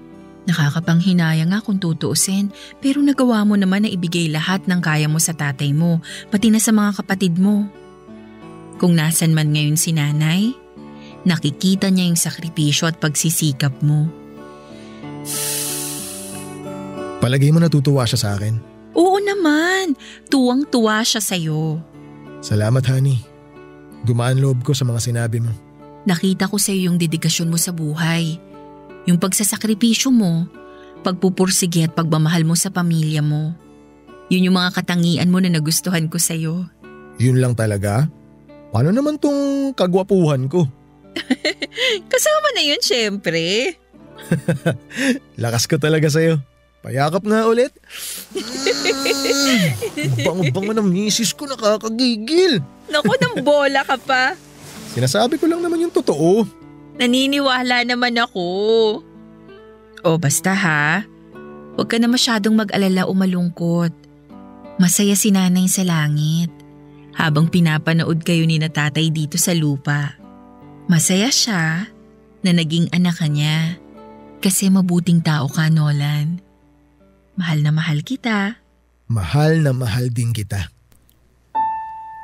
Nakakapanghinaya nga kung tutuusin, pero nagawa mo naman na ibigay lahat ng kaya mo sa tatay mo, pati na sa mga kapatid mo. Kung nasan man ngayon si nanay, nakikita niya yung sakripisyo at pagsisikap mo. Palagay mo natutuwa siya sa akin? Oo naman, tuwang-tuwa siya sa'yo. Salamat, honey. Gumaan loob ko sa mga sinabi mo. Nakita ko sa'yo yung dedikasyon mo sa buhay. Yung pagsasakripisyo mo, pagpupursige at pagmamahal mo sa pamilya mo. Yun yung mga katangian mo na nagustuhan ko sa'yo. Yun lang talaga? Paano naman tong kagwapuhan ko? Kasama na yun, syempre. Lakas ko talaga sa'yo. Payakap nga ulit. Bango-bango ng misis ko, nakakagigil. Naku, nang bola ka pa. Sinasabi ko lang naman yung totoo. Naniniwala naman ako. O basta ha, huwag ka na masyadong mag-alala o malungkot. Masaya si nanay sa langit habang pinapanood kayo ni na tatay dito sa lupa. Masaya siya na naging anak ka niya kasi mabuting tao ka, Nolan. Mahal na mahal kita. Mahal na mahal din kita.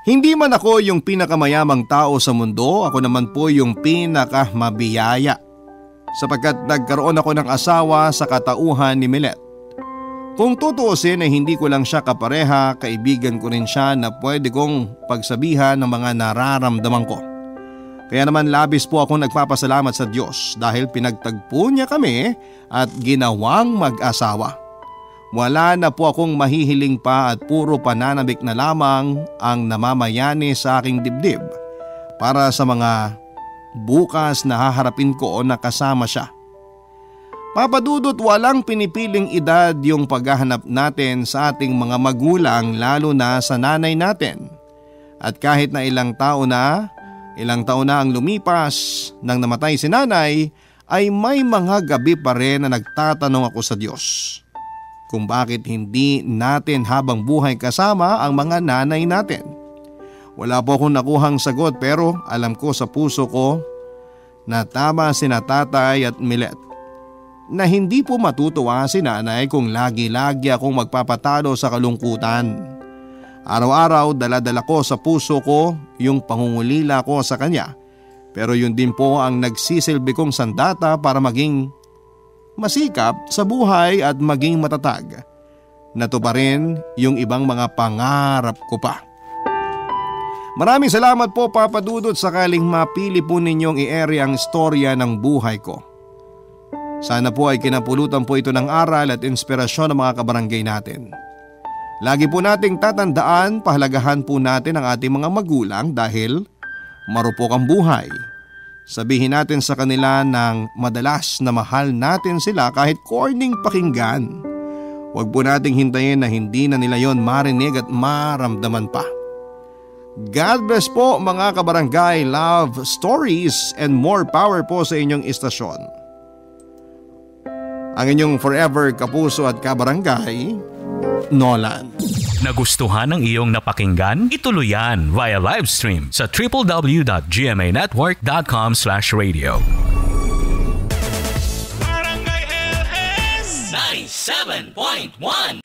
Hindi man ako yung pinakamayamang tao sa mundo, ako naman po yung pinakamabiyaya. Sapagkat nagkaroon ako ng asawa sa katauhan ni Milet. Kung tutuusin ay hindi ko lang siya kapareha, kaibigan ko rin siya na pwede kong pagsabihan ng mga nararamdaman ko. Kaya naman labis po akong nagpapasalamat sa Diyos dahil pinagtagpo niya kami at ginawang mag-asawa. Wala na po akong mahihiling pa at puro pananabik na lamang ang namamayani sa aking dibdib para sa mga bukas na haharapin ko na kasama siya. Papadudot, walang pinipiling edad yung paghahanap natin sa ating mga magulang, lalo na sa nanay natin. At kahit na ilang taon na ang lumipas nang namatay si nanay, ay may mga gabi pa rin na nagtatanong ako sa Diyos kung bakit hindi natin habang buhay kasama ang mga nanay natin. Wala po akong nakuhang sagot, pero alam ko sa puso ko na tama sina tatay at Milet. Na hindi po matutuwa si nanay kung lagi-lagi akong magpapatalo sa kalungkutan. Araw-araw dala-dala ko sa puso ko yung pangungulila ko sa kanya, pero yun din po ang nagsisilbi kong sandata para maging masikap sa buhay at maging matatag. Natuparin yung ibang mga pangarap ko pa. Maraming salamat po, Papa Dudut, sakaling mapili po ninyong i-ere ang istorya ng buhay ko. Sana po ay kinapulutan po ito ng aral at inspirasyon ng mga kabarangay natin. Lagi po nating tatandaan, pahalagahan po natin ang ating mga magulang dahil marupok ang buhay. Sabihin natin sa kanila ng madalas na mahal natin sila kahit corning pakinggan. Huwag po nating hintayin na hindi na nila yon marinig at maramdaman pa. God bless po mga kabarangay, love stories and more power po sa inyong istasyon. Ang inyong forever kapuso at kabarangay, Nolan. Nagustuhan ng iyong napakinggan? Ituloy yan via live stream sa www.gmanetwork.com/radio. Barangay LS 97.1